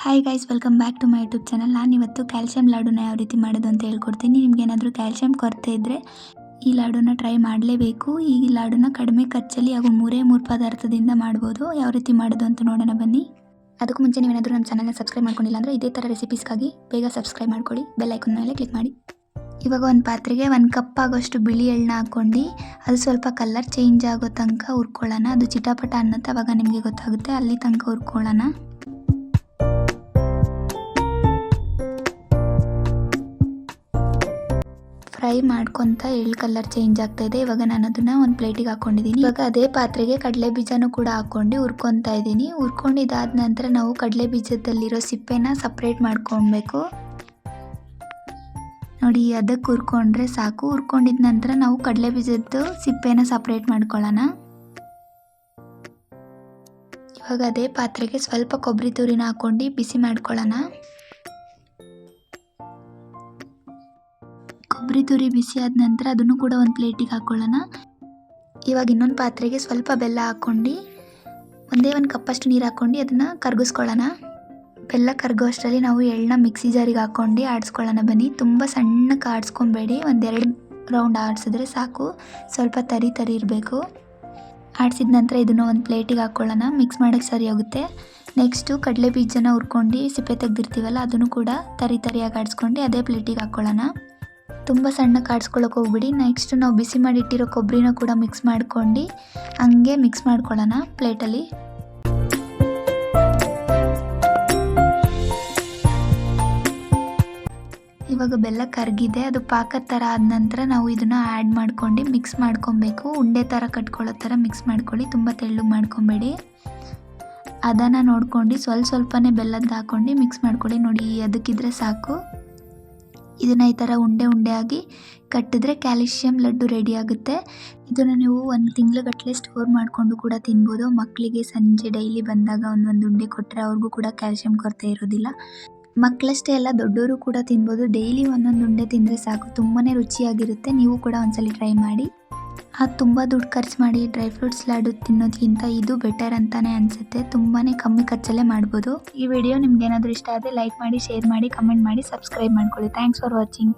Hi guys, welcome back to my YouTube channel. ನಾನು ಇವತ್ತು calcium ಲಾಡುನ ಯಾವ ರೀತಿ ಮಾಡೋದು ಅಂತ ಹೇಳ್ಕೊಡ್ತೀನಿ. ನಿಮ್ಗೆ ಏನಾದರೂ ಕ್ಯಾಲ್ಸಿಯಂ ಕೊರತೆ ಇದ್ದರೆ ಈ ಲಾಡುನ ಟ್ರೈ ಮಾಡಲೇಬೇಕು. ಈ ಲಾಡುನ ಕಡಿಮೆ ಖರ್ಚಲ್ಲಿ ಹಾಗೂ ಮೂರು ಪದಾರ್ಥದಿಂದ ಮಾಡ್ಬೋದು. ಯಾವ ರೀತಿ ಮಾಡೋದು ಅಂತ ನೋಡೋಣ ಬನ್ನಿ. ಅದಕ್ಕೂ ಮುಂಚೆ ನೀವೇನಾದರೂ ನಮ್ಮ ಚಾನಲ್ನ ಸಬ್ಸ್ಕ್ರೈಬ್ ಮಾಡ್ಕೊಂಡಿಲ್ಲ ಅಂದರೆ ಇದೇ ಥರ ರೆಸಿಪೀಸ್ಗಾಗಿ ಬೇಗ ಸಬ್ಸ್ಕ್ರೈಬ್ ಮಾಡ್ಕೊಳ್ಳಿ. ಬೆಲ್ ಐಕಾನ್ ಮೇಲೆ ಕ್ಲಿಕ್ ಮಾಡಿ. ಇವಾಗ ಒಂದು ಪಾತ್ರೆಗೆ 1 ಕಪ್ ಆಗೋಷ್ಟು ಬಿಳಿ ಎಳ್ಳನ್ನ ಹಾಕ್ಕೊಂಡು ಅದು ಸ್ವಲ್ಪ ಕಲರ್ ಚೇಂಜ್ ಆಗೋ ತನಕ ಹುರ್ಕೊಳ್ಳೋಣ. ಅದು ಚಿಟಾಪಟ ಅನ್ನತ್ತೆ, ಅವಾಗ ನಿಮಗೆ ಗೊತ್ತಾಗುತ್ತೆ. ಅಲ್ಲಿ ತನಕ ಹುರ್ಕೊಳ್ಳೋಣ. ಫ್ರೈ ಮಾಡ್ಕೊತ ಎಳ್ಳು ಕಲರ್ ಚೇಂಜ್ ಆಗ್ತಾ ಇದೆ. ಇವಾಗ ನಾನು ಅದನ್ನ ಒಂದು ಪ್ಲೇಟಿಗೆ ಹಾಕೊಂಡಿದ್ದೀನಿ. ಇವಾಗ ಅದೇ ಪಾತ್ರೆಗೆ ಕಡಲೆ ಬೀಜನೂ ಕೂಡ ಹಾಕೊಂಡು ಹುರ್ಕೊತಾ ಇದ್ದೀನಿ. ಹುರ್ಕೊಂಡಿದ್ದಾದ ನಂತರ ನಾವು ಕಡಲೆ ಬೀಜದಲ್ಲಿರೋ ಸಿಪ್ಪೆನ ಸಪ್ರೇಟ್ ಮಾಡ್ಕೊಳ್ಬೇಕು. ನೋಡಿ, ಅದಕ್ಕೆ ಹುರ್ಕೊಂಡ್ರೆ ಸಾಕು. ಹುರ್ಕೊಂಡಿದ ನಂತರ ನಾವು ಕಡಲೆ ಬೀಜದ ಸಿಪ್ಪೆನ ಸಪ್ರೇಟ್ ಮಾಡ್ಕೊಳ್ಳೋಣ. ಇವಾಗ ಅದೇ ಪಾತ್ರೆಗೆ ಸ್ವಲ್ಪ ಕೊಬ್ಬರಿ ತುರಿನ ಹಾಕೊಂಡು ಬಿಸಿ ಮಾಡ್ಕೊಳ್ಳೋಣ. ಕೊಬ್ಬರಿ ತುರಿ ಬಿಸಿ ಆದ ನಂತರ ಅದನ್ನು ಕೂಡ ಒಂದು ಪ್ಲೇಟಿಗೆ ಹಾಕ್ಕೊಳ್ಳೋಣ. ಇವಾಗ ಇನ್ನೊಂದು ಪಾತ್ರೆಗೆ ಸ್ವಲ್ಪ ಬೆಲ್ಲ ಹಾಕ್ಕೊಂಡು ಒಂದೇ 1 ಕಪ್ಪಷ್ಟು ನೀರು ಹಾಕ್ಕೊಂಡು ಅದನ್ನು ಕರಗಿಸ್ಕೊಳ್ಳೋಣ. ಬೆಲ್ಲ ಕರಗೋ ಅಷ್ಟರಲ್ಲಿ ನಾವು ಎಳ್ಳನ್ನ ಮಿಕ್ಸಿ ಜಾರಿಗೆ ಹಾಕ್ಕೊಂಡು ಆಡಿಸ್ಕೊಳ್ಳೋಣ ಬನ್ನಿ. ತುಂಬ ಸಣ್ಣಕ್ಕೆ ಆಡಿಸ್ಕೊಬೇಡಿ, 1-2 ರೌಂಡ್ ಆಡಿಸಿದ್ರೆ ಸಾಕು. ಸ್ವಲ್ಪ ತರಿ ಇರಬೇಕು. ಆಡಿಸಿದ ನಂತರ ಇದನ್ನು ಒಂದು ಪ್ಲೇಟಿಗೆ ಹಾಕ್ಕೊಳ್ಳೋಣ. ಮಿಕ್ಸ್ ಮಾಡೋಕ್ಕೆ ಸರಿ ಹೋಗುತ್ತೆ. ನೆಕ್ಸ್ಟು ಕಡಲೆ ಬೀಜನ ಹುರ್ಕೊಂಡು ಸಿಪ್ಪೆ ತೆಗೆದಿರ್ತೀವಲ್ಲ ಅದನ್ನು ಕೂಡ ತರಿಯಾಗಿ ಆಡಿಸ್ಕೊಂಡು ಅದೇ ಪ್ಲೇಟಿಗೆ ಹಾಕ್ಕೊಳ್ಳೋಣ. ತುಂಬ ಸಣ್ಣಕ್ಕೆ ಆಡಿಸ್ಕೊಳ್ಳೋಕೆ ಹೋಗ್ಬಿಡಿ. ನೆಕ್ಸ್ಟ್ ನಾವು ಬಿಸಿ ಮಾಡಿಟ್ಟಿರೋ ಕೊಬ್ಬರಿನ ಕೂಡ ಮಿಕ್ಸ್ ಮಾಡ್ಕೊಂಡು ಹಂಗೆ ಮಿಕ್ಸ್ ಮಾಡ್ಕೊಳ್ಳೋಣ ಪ್ಲೇಟಲ್ಲಿ. ಇವಾಗ ಬೆಲ್ಲ ಕರಗಿದೆ, ಅದು ಪಾಕದ ಥರ ಆದ ನಂತರ ನಾವು ಇದನ್ನು ಆ್ಯಡ್ ಮಾಡ್ಕೊಂಡು ಮಿಕ್ಸ್ ಮಾಡ್ಕೊಬೇಕು. ಉಂಡೆ ಥರ ಕಟ್ಕೊಳ್ಳೋ ಥರ ಮಿಕ್ಸ್ ಮಾಡ್ಕೊಳ್ಳಿ, ತುಂಬ ತೆಳ್ಳಗೆ ಮಾಡ್ಕೊಬೇಡಿ. ಅದನ್ನು ನೋಡ್ಕೊಂಡು ಸ್ವಲ್ಪನೇ ಬೆಲ್ಲದ ಹಾಕ್ಕೊಂಡು ಮಿಕ್ಸ್ ಮಾಡ್ಕೊಳ್ಳಿ. ನೋಡಿ, ಅದಕ್ಕಿದ್ರೆ ಸಾಕು. ಇದನ್ನು ಈ ಥರ ಉಂಡೆ ಆಗಿ ಕಟ್ಟಿದ್ರೆ ಕ್ಯಾಲ್ಸಿಯಂ ಲಡ್ಡು ರೆಡಿ ಆಗುತ್ತೆ. ಇದನ್ನು ನೀವು 1 ತಿಂಗ್ಳುಗಟ್ಟಲೆ ಸ್ಟೋರ್ ಮಾಡಿಕೊಂಡು ಕೂಡ ತಿನ್ಬೋದು. ಮಕ್ಕಳಿಗೆ ಸಂಜೆ ಡೈಲಿ ಬಂದಾಗ ಒಂದೊಂದು ಉಂಡೆ ಕೊಟ್ಟರೆ ಅವ್ರಿಗೂ ಕೂಡ ಕ್ಯಾಲ್ಸಿಯಂ ಕೊರತೆ ಇರೋದಿಲ್ಲ. ಮಕ್ಕಳಷ್ಟೇ ಅಲ್ಲ, ದೊಡ್ಡವರು ಕೂಡ ತಿನ್ಬೋದು. ಡೈಲಿ ಒಂದೊಂದು ಉಂಡೆ ತಿಂದರೆ ಸಾಕು, ತುಂಬಾ ರುಚಿಯಾಗಿರುತ್ತೆ. ನೀವು ಕೂಡ ಒಂದ್ಸಲಿ ಟ್ರೈ ಮಾಡಿ. ಅದು ತುಂಬ ದುಡ್ಡು ಖರ್ಚು ಮಾಡಿ ಡ್ರೈ ಫ್ರೂಟ್ಸ್ ಲಾಡು ತಿನ್ನೋದಕ್ಕಿಂತ ಇದು ಬೆಟರ್ ಅಂತಲೇ ಅನಿಸುತ್ತೆ. ತುಂಬಾ ಕಮ್ಮಿ ಖರ್ಚಲ್ಲೇ ಮಾಡ್ಬೋದು. ಈ ವಿಡಿಯೋ ನಿಮ್ಗೆ ಏನಾದರೂ ಇಷ್ಟ ಆದರೆ ಲೈಕ್ ಮಾಡಿ, ಶೇರ್ ಮಾಡಿ, ಕಮೆಂಟ್ ಮಾಡಿ, ಸಬ್ಸ್ಕ್ರೈಬ್ ಮಾಡ್ಕೊಳ್ಳಿ. Thanks for watching.